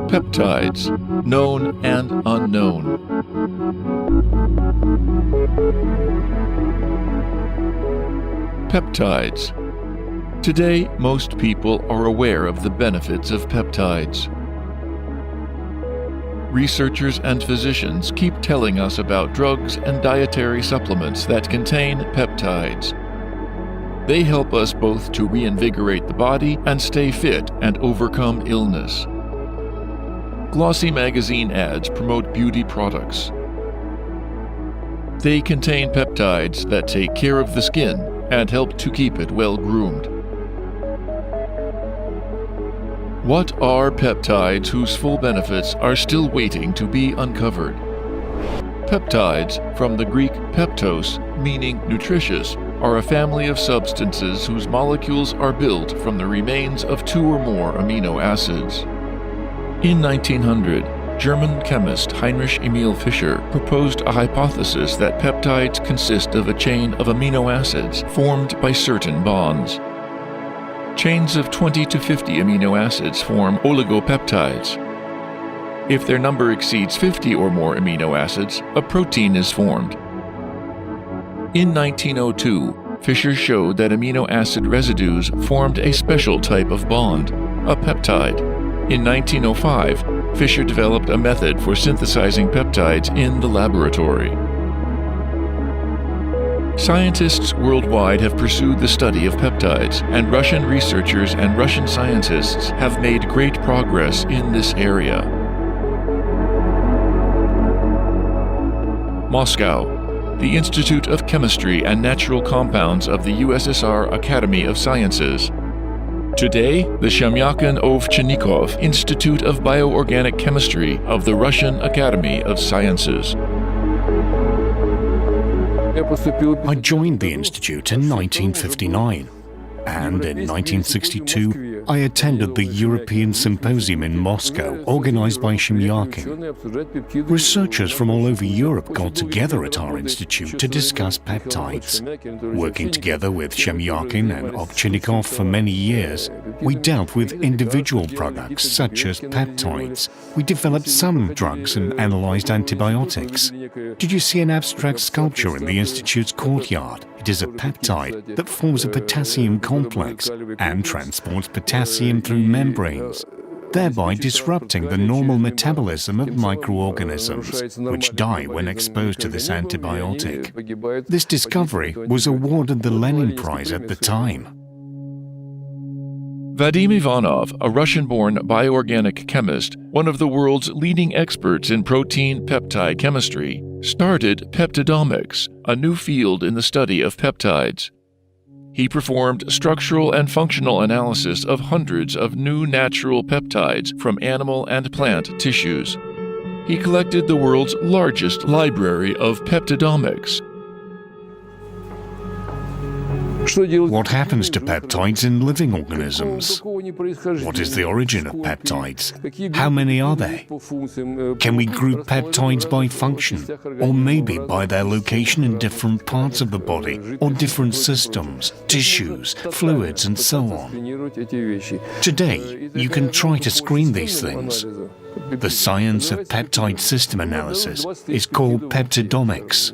Peptides, known and unknown. Peptides. Today, most people are aware of the benefits of peptides. Researchers and physicians keep telling us about drugs and dietary supplements that contain peptides. They help us both to reinvigorate the body and stay fit and overcome illness. Glossy magazine ads promote beauty products. They contain peptides that take care of the skin and help to keep it well groomed. What are peptides whose full benefits are still waiting to be uncovered? Peptides, from the Greek peptos, meaning nutritious, are a family of substances whose molecules are built from the remains of 2 or more amino acids. In 1900, German chemist Heinrich Emil Fischer proposed a hypothesis that peptides consist of a chain of amino acids formed by certain bonds. Chains of 20 to 50 amino acids form oligopeptides. If their number exceeds 50 or more amino acids, a protein is formed. In 1902, Fischer showed that amino acid residues formed a special type of bond, a peptide. In 1905, Fischer developed a method for synthesizing peptides in the laboratory. Scientists worldwide have pursued the study of peptides, and Russian researchers and Russian scientists have made great progress in this area. Moscow, the Institute of Chemistry and Natural Compounds of the USSR Academy of Sciences. Today, the Semyakin-Ovchinnikov Institute of Bioorganic Chemistry of the Russian Academy of Sciences. I joined the institute in 1959, and in 1962 I attended the European Symposium in Moscow, organized by Semyakin. Researchers from all over Europe got together at our institute to discuss peptides. Working together with Semyakin and Ovchinnikov for many years, we dealt with individual products such as peptides. We developed some drugs and analyzed antibiotics. Did you see an abstract sculpture in the institute's courtyard? It is a peptide that forms a potassium complex and transports potassium through membranes, thereby disrupting the normal metabolism of microorganisms, which die when exposed to this antibiotic. This discovery was awarded the Lenin Prize at the time. Vadim Ivanov, a Russian-born bioorganic chemist, one of the world's leading experts in protein-peptide chemistry, started peptidomics, a new field in the study of peptides. He performed structural and functional analysis of hundreds of new natural peptides from animal and plant tissues. He collected the world's largest library of peptidomics. What happens to peptides in living organisms? What is the origin of peptides? How many are they? Can we group peptides by function, or maybe by their location in different parts of the body, or different systems, tissues, fluids, and so on? Today, you can try to screen these things. The science of peptide system analysis is called peptidomics.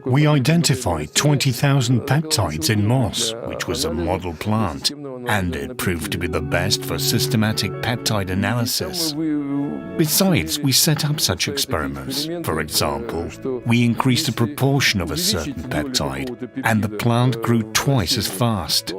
We identified 20,000 peptides in moss, which was a model plant, and it proved to be the best for systematic peptide analysis. Besides, we set up such experiments. For example, we increased the proportion of a certain peptide, and the plant grew twice as fast.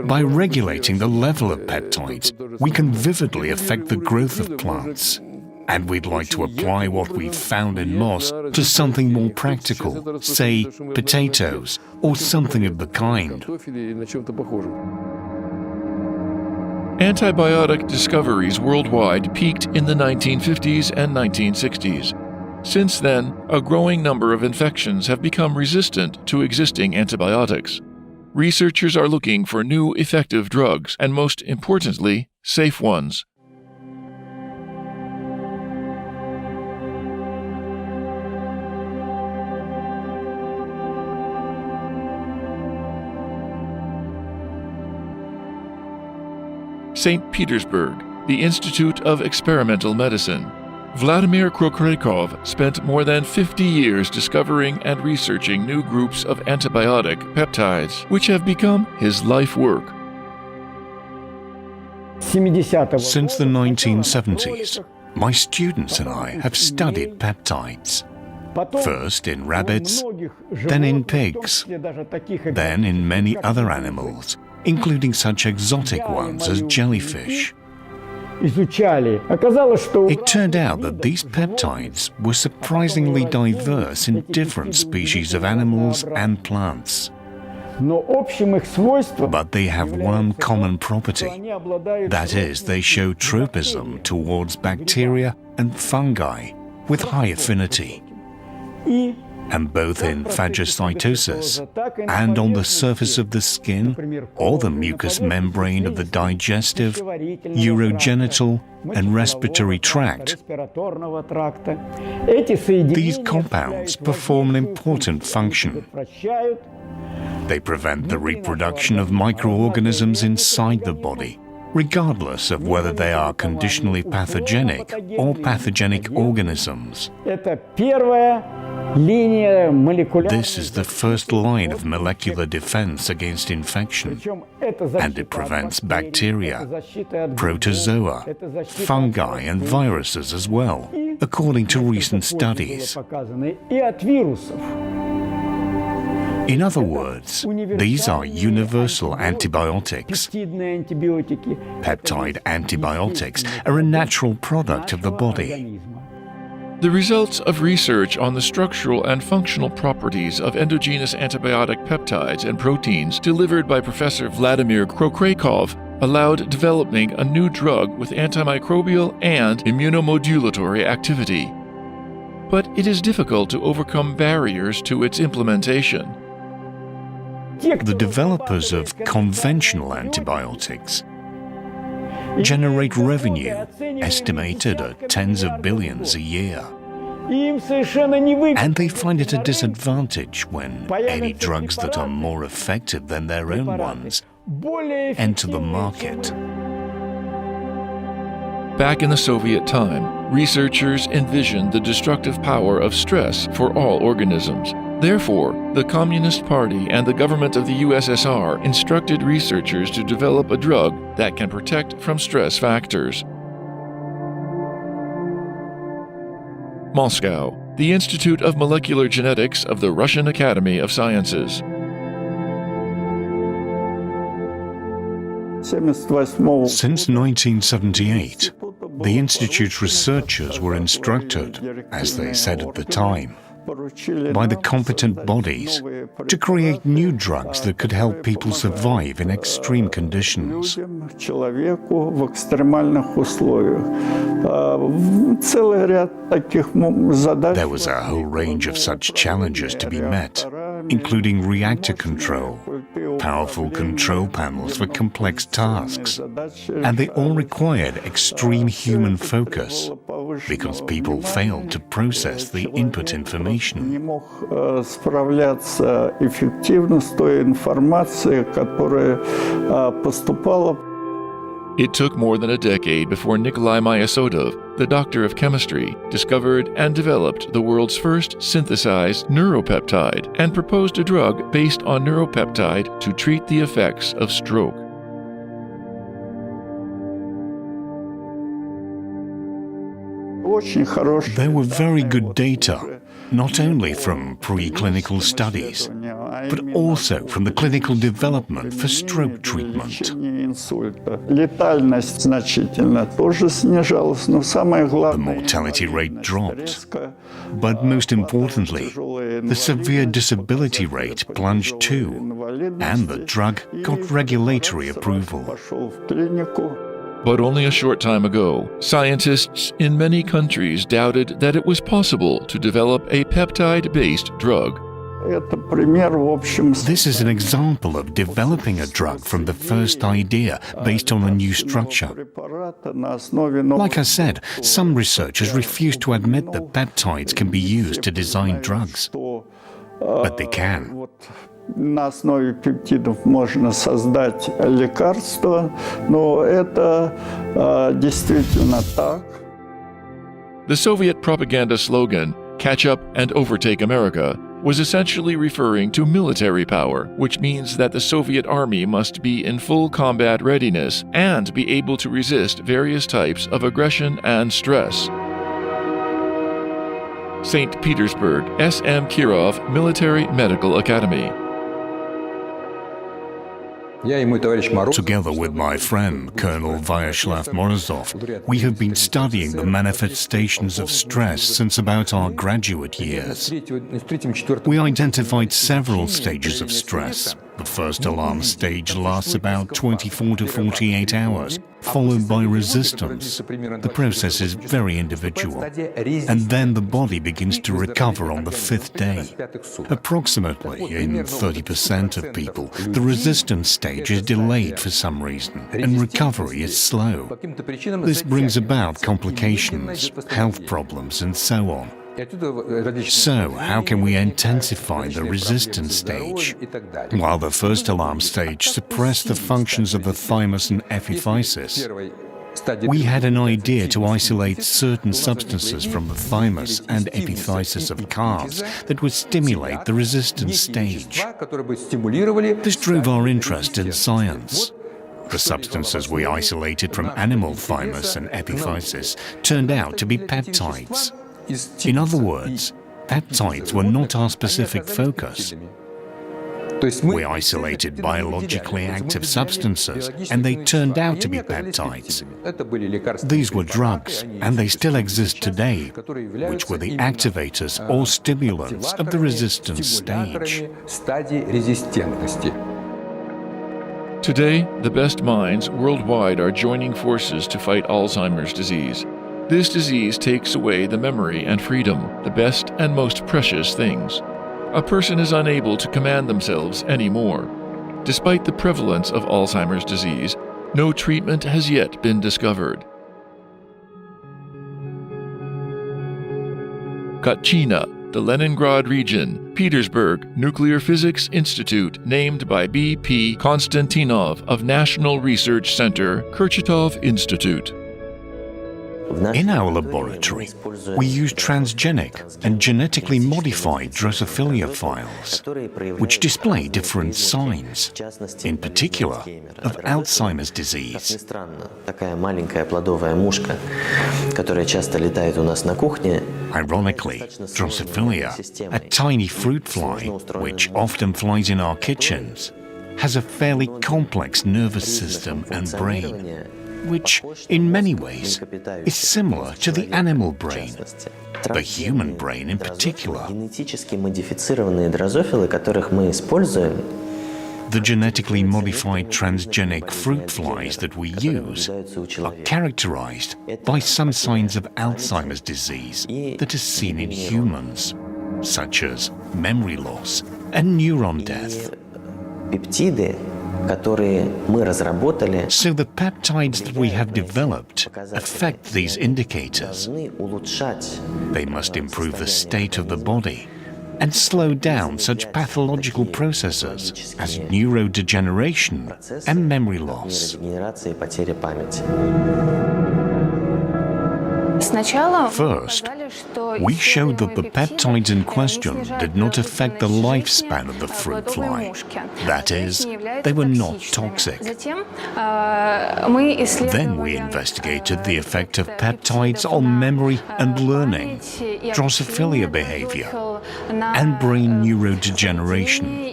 By regulating the level of peptides, we can vividly affect the growth of plants. And we'd like to apply what we've found in moss to something more practical, say potatoes, or something of the kind. Antibiotic discoveries worldwide peaked in the 1950s and 1960s. Since then, a growing number of infections have become resistant to existing antibiotics. Researchers are looking for new effective drugs and, most importantly, safe ones. St. Petersburg, the Institute of Experimental Medicine. Vladimir Krokreikov spent more than 50 years discovering and researching new groups of antibiotic peptides, which have become his life work. Since the 1970s, my students and I have studied peptides. First in rabbits, then in pigs, then in many other animals, including such exotic ones as jellyfish. It turned out that these peptides were surprisingly diverse in different species of animals and plants. But they have one common property. That is, they show tropism towards bacteria and fungi with high affinity. And both in phagocytosis and on the surface of the skin or the mucous membrane of the digestive, urogenital and respiratory tract, these compounds perform an important function. They prevent the reproduction of microorganisms inside the body, regardless of whether they are conditionally pathogenic or pathogenic organisms. This is the first line of molecular defense against infection, and it prevents bacteria, protozoa, fungi and viruses as well, according to recent studies. In other words, these are universal antibiotics. Peptide antibiotics are a natural product of the body. The results of research on the structural and functional properties of endogenous antibiotic peptides and proteins delivered by Professor Vladimir Krokreikov allowed developing a new drug with antimicrobial and immunomodulatory activity. But it is difficult to overcome barriers to its implementation. The developers of conventional antibiotics generate revenue estimated at tens of billions a year. And they find it a disadvantage when any drugs that are more effective than their own ones enter the market. Back in the Soviet time, researchers envisioned the destructive power of stress for all organisms. Therefore, the Communist Party and the government of the USSR instructed researchers to develop a drug that can protect from stress factors. Moscow, the Institute of Molecular Genetics of the Russian Academy of Sciences. Since 1978, the Institute's researchers were instructed, as they said at the time, by the competent bodies to create new drugs that could help people survive in extreme conditions. There was a whole range of such challenges to be met, including reactor control, powerful control panels for complex tasks, and they all required extreme human focus because people failed to process the input information. It took more than a decade before Nikolai Myasotov, the doctor of chemistry, discovered and developed the world's first synthesized neuropeptide and proposed a drug based on neuropeptide to treat the effects of stroke. There were very good data, not only from preclinical studies, but also from the clinical development for stroke treatment. The mortality rate dropped, but most importantly, the severe disability rate plunged too, and the drug got regulatory approval. But only a short time ago, scientists in many countries doubted that it was possible to develop a peptide-based drug. This is an example of developing a drug from the first idea based on a new structure. Like I said, some researchers refuse to admit that peptides can be used to design drugs. But they can. на основе пептидов можно создать лекарство, но это действительно так. The Soviet propaganda slogan, "Catch up and overtake America," was essentially referring to military power, which means that the Soviet army must be in full combat readiness and be able to resist various types of aggression and stress. St. Petersburg, S.M. Kirov Military Medical Academy. Together with my friend, Colonel Vyacheslav Morozov, we have been studying the manifestations of stress since about our graduate years. We identified several stages of stress. The first alarm stage lasts about 24 to 48 hours, followed by resistance. The process is very individual, and then the body begins to recover on the fifth day. Approximately in 30% of people, the resistance stage is delayed for some reason, and recovery is slow. This brings about complications, health problems, and so on. So, how can we intensify the resistance stage? While the first alarm stage suppressed the functions of the thymus and epiphysis, we had an idea to isolate certain substances from the thymus and epiphysis of calves that would stimulate the resistance stage. This drove our interest in science. The substances we isolated from animal thymus and epiphysis turned out to be peptides. In other words, peptides were not our specific focus. We isolated biologically active substances, and they turned out to be peptides. These were drugs, and they still exist today, which were the activators or stimulants of the resistance stage. Today, the best minds worldwide are joining forces to fight Alzheimer's disease. This disease takes away the memory and freedom, the best and most precious things. A person is unable to command themselves anymore. Despite the prevalence of Alzheimer's disease, no treatment has yet been discovered. Kachina, the Leningrad region, Petersburg Nuclear Physics Institute, named by B.P. Konstantinov of National Research Center, Kurchatov Institute. In our laboratory, we use transgenic and genetically modified Drosophila files, which display different signs, in particular of Alzheimer's disease. Ironically, Drosophila, a tiny fruit fly, which often flies in our kitchens, has a fairly complex nervous system and brain, which, in many ways, is similar to the animal brain, the human brain in particular. The genetically modified transgenic fruit flies that we use are characterized by some signs of Alzheimer's disease that is seen in humans, such as memory loss and neuron death. So the peptides that we have developed affect these indicators. They must improve the state of the body and slow down such pathological processes as neurodegeneration and memory loss. First, we showed that the peptides in question did not affect the lifespan of the fruit fly. That is, they were not toxic. Then we investigated the effect of peptides on memory and learning, Drosophila behavior, and brain neurodegeneration.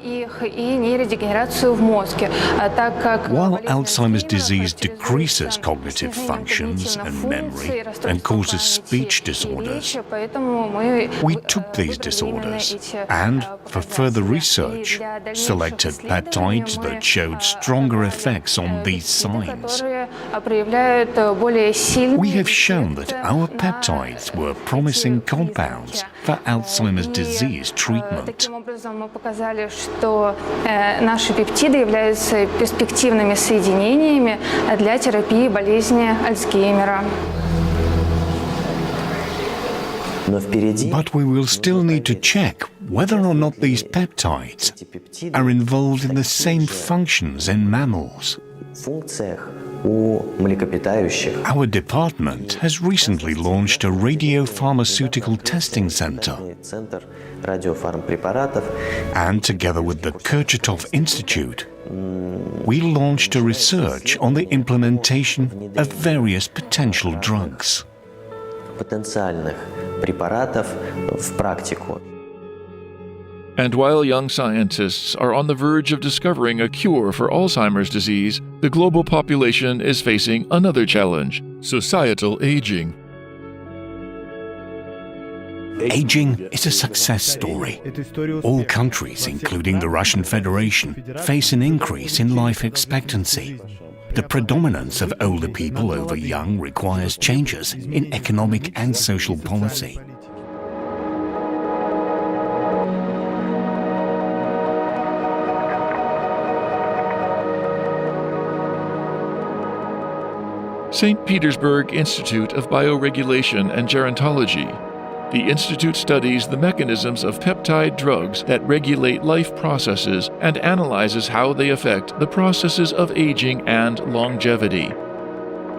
While Alzheimer's disease decreases cognitive functions and memory and causes speech disorders, we took these disorders and, for further research, selected peptides that showed stronger effects on these signs. We have shown that our peptides were promising compounds for Alzheimer's disease treatment. Наши пептиды являются перспективными соединениями для терапии болезни Альцгеймера. But we will still need to check whether or not these peptides are involved in the same functions in mammals. Our department has recently launched a radiopharmaceutical testing center. And together with the Kurchatov Institute, we launched a research on the implementation of various potential drugs. And while young scientists are on the verge of discovering a cure for Alzheimer's disease, the global population is facing another challenge: societal aging. Aging is a success story. All countries, including the Russian Federation, face an increase in life expectancy. The predominance of older people over young requires changes in economic and social policy. St. Petersburg Institute of Bioregulation and Gerontology. The institute studies the mechanisms of peptide drugs that regulate life processes and analyzes how they affect the processes of aging and longevity.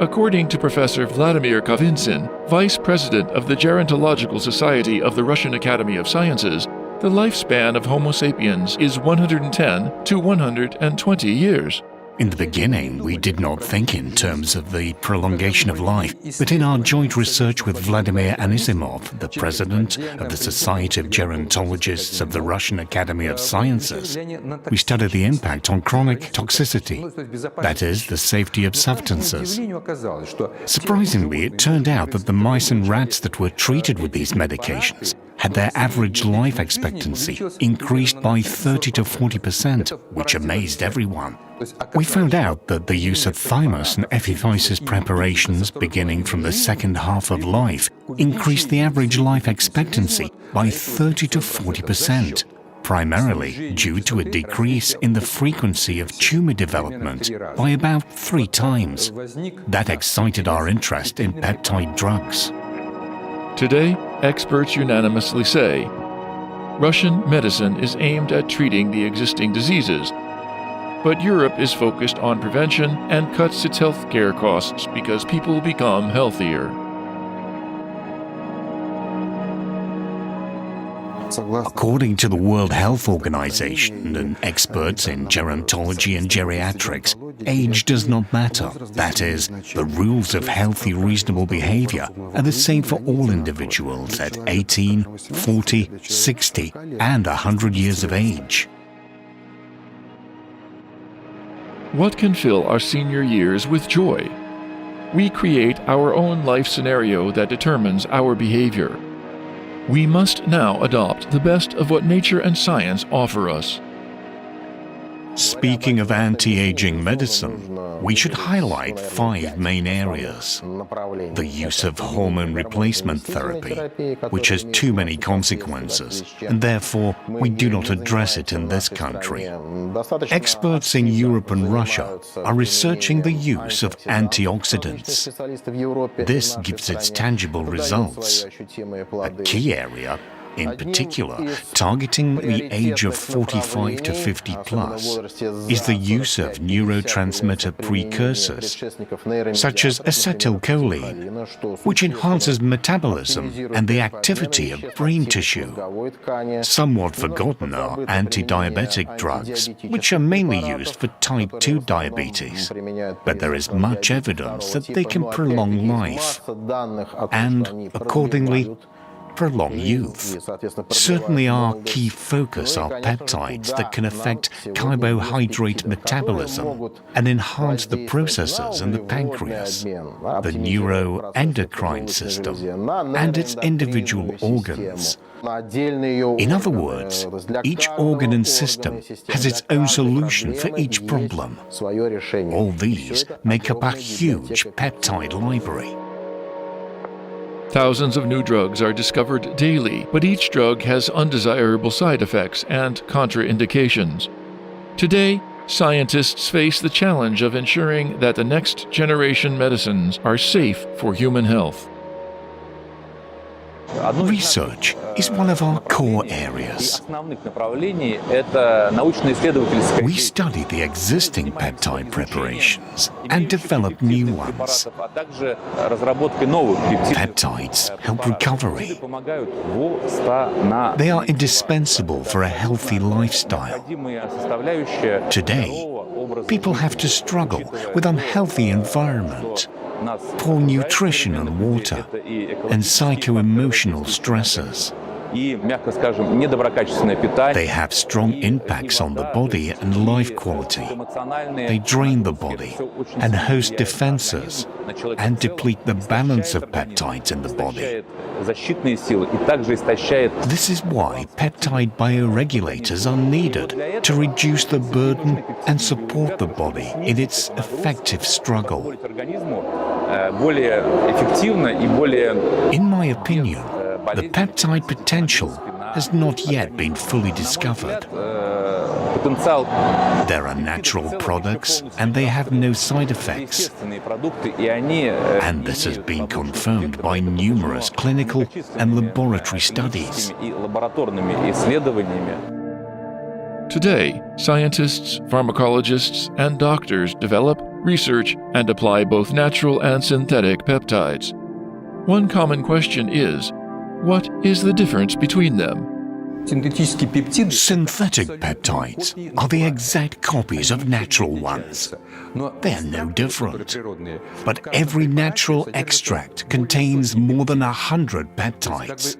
According to Professor Vladimir Kavinsin, Vice President of the Gerontological Society of the Russian Academy of Sciences, the lifespan of Homo sapiens is 110 to 120 years. In the beginning, we did not think in terms of the prolongation of life, but in our joint research with Vladimir Anisimov, the president of the Society of Gerontologists of the Russian Academy of Sciences, we studied the impact on chronic toxicity, that is, the safety of substances. Surprisingly, it turned out that the mice and rats that were treated with these medications had their average life expectancy increased by 30 to 40%, which amazed everyone. We found out that the use of thymus and epiphysis preparations beginning from the second half of life increased the average life expectancy by 30 to 40%, primarily due to a decrease in the frequency of tumor development by about 3 times. That excited our interest in peptide drugs. Today, experts unanimously say Russian medicine is aimed at treating the existing diseases, but Europe is focused on prevention and cuts its healthcare costs because people become healthier. According to the World Health Organization and experts in gerontology and geriatrics, age does not matter. That is, the rules of healthy, reasonable behavior are the same for all individuals at 18, 40, 60, and 100 years of age. What can fill our senior years with joy? We create our own life scenario that determines our behavior. We must now adopt the best of what nature and science offer us. Speaking of anti-aging medicine, we should highlight 5 main areas. The use of hormone replacement therapy, which has too many consequences, and therefore we do not address it in this country. Experts in Europe and Russia are researching the use of antioxidants. This gives its tangible results. A key area, in particular, targeting the age of 45 to 50 plus, is the use of neurotransmitter precursors, such as acetylcholine, which enhances metabolism and the activity of brain tissue. Somewhat forgotten are anti-diabetic drugs, which are mainly used for type 2 diabetes, but there is much evidence that they can prolong life and, accordingly, prolong youth. Certainly our key focus are peptides that can affect carbohydrate metabolism and enhance the processes in the pancreas, the neuroendocrine system, and its individual organs. In other words, each organ and system has its own solution for each problem. All these make up a huge peptide library. Thousands of new drugs are discovered daily, but each drug has undesirable side effects and contraindications. Today, scientists face the challenge of ensuring that the next generation medicines are safe for human health. Research is one of our core areas. We study the existing peptide preparations and develop new ones. Peptides help recovery. They are indispensable for a healthy lifestyle. Today, people have to struggle with unhealthy environment, poor nutrition and water, and psycho-emotional stressors. They have strong impacts on the body and life quality. They drain the body and host defenses and deplete the balance of peptides in the body. This is why peptide bioregulators are needed to reduce the burden and support the body in its effective struggle. In my opinion, the peptide potential has not yet been fully discovered. There are natural products and they have no side effects. And this has been confirmed by numerous clinical and laboratory studies. Today, scientists, pharmacologists, and doctors develop, research, and apply both natural and synthetic peptides. One common question is, what is the difference between them? Synthetic peptides are the exact copies of natural ones. They are no different. But every natural extract contains more than 100 peptides.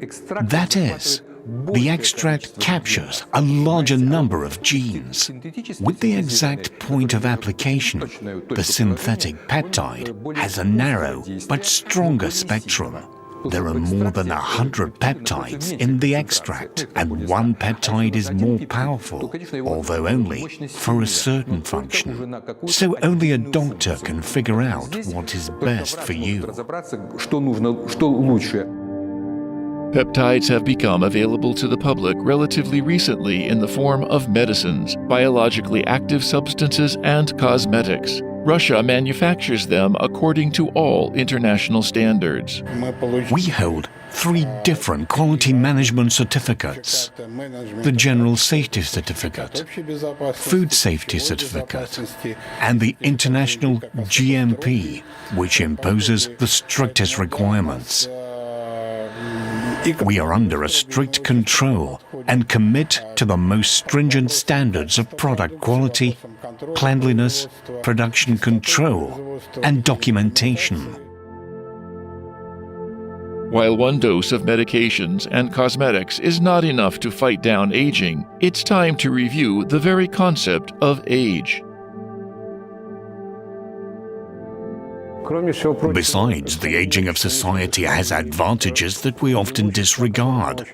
That is, the extract captures a larger number of genes. With the exact point of application, the synthetic peptide has a narrow but stronger spectrum. There are more than 100 peptides in the extract, and one peptide is more powerful, although only for a certain function. So only a doctor can figure out what is best for you. Peptides have become available to the public relatively recently in the form of medicines, biologically active substances, and cosmetics. Russia manufactures them according to all international standards. We hold 3 different quality management certificates: the General Safety Certificate, Food Safety Certificate, and the International GMP, which imposes the strictest requirements. We are under a strict control and commit to the most stringent standards of product quality, cleanliness, production control, and documentation. While one dose of medications and cosmetics is not enough to fight down aging, it's time to review the very concept of age. Besides, the aging of society has advantages that we often disregard.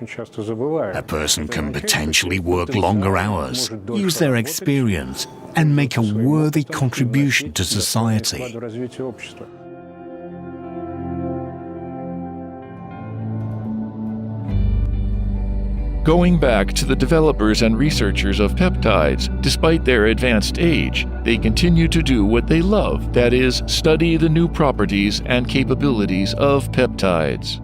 A person can potentially work longer hours, use their experience, and make a worthy contribution to society. Going back to the developers and researchers of peptides, despite their advanced age, they continue to do what they love, that is, study the new properties and capabilities of peptides.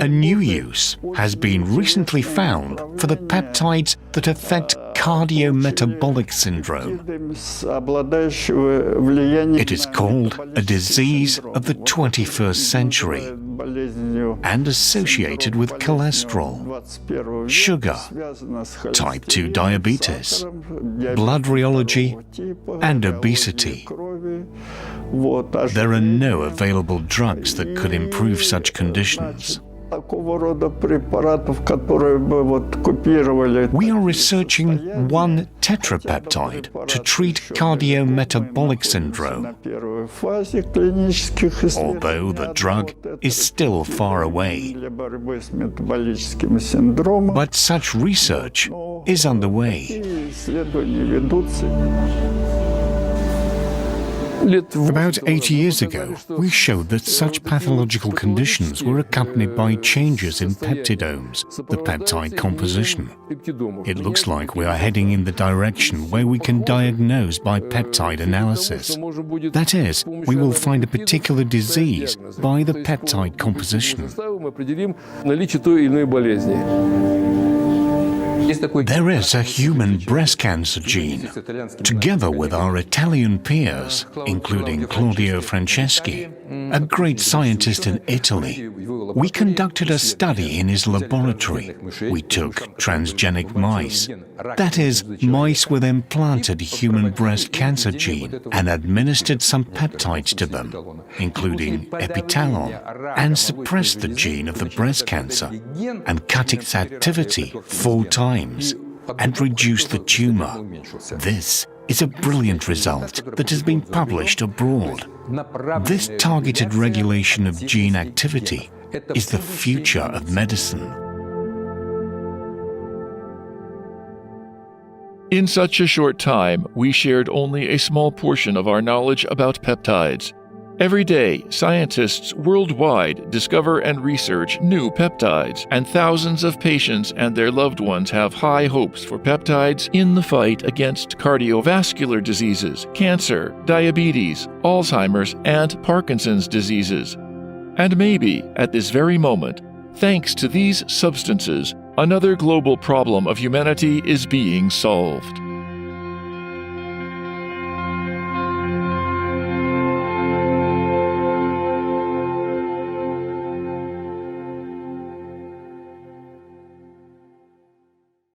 A new use has been recently found for the peptides that affect cardiometabolic syndrome. It is called a disease of the 21st century and associated with cholesterol, sugar, type 2 diabetes, blood rheology, and obesity. There are no available drugs that could improve such conditions. We are researching one tetrapeptide to treat cardiometabolic syndrome, although the drug is still far away. But such research is underway. About 80 years ago, we showed that such pathological conditions were accompanied by changes in peptidomes, the peptide composition. It looks like we are heading in the direction where we can diagnose by peptide analysis. That is, we will find a particular disease by the peptide composition. There is a human breast cancer gene. Together with our Italian peers, including Claudio Franceschi, a great scientist in Italy, we conducted a study in his laboratory. We took transgenic mice, that is, mice with implanted human breast cancer gene, and administered some peptides to them, including epitalon, and suppressed the gene of the breast cancer and cut its activity 4 times and reduced the tumor. This is a brilliant result that has been published abroad. This targeted regulation of gene activity is the future of medicine. In such a short time, we shared only a small portion of our knowledge about peptides. Every day, scientists worldwide discover and research new peptides, and thousands of patients and their loved ones have high hopes for peptides in the fight against cardiovascular diseases, cancer, diabetes, Alzheimer's, and Parkinson's diseases. And maybe, at this very moment, thanks to these substances, another global problem of humanity is being solved.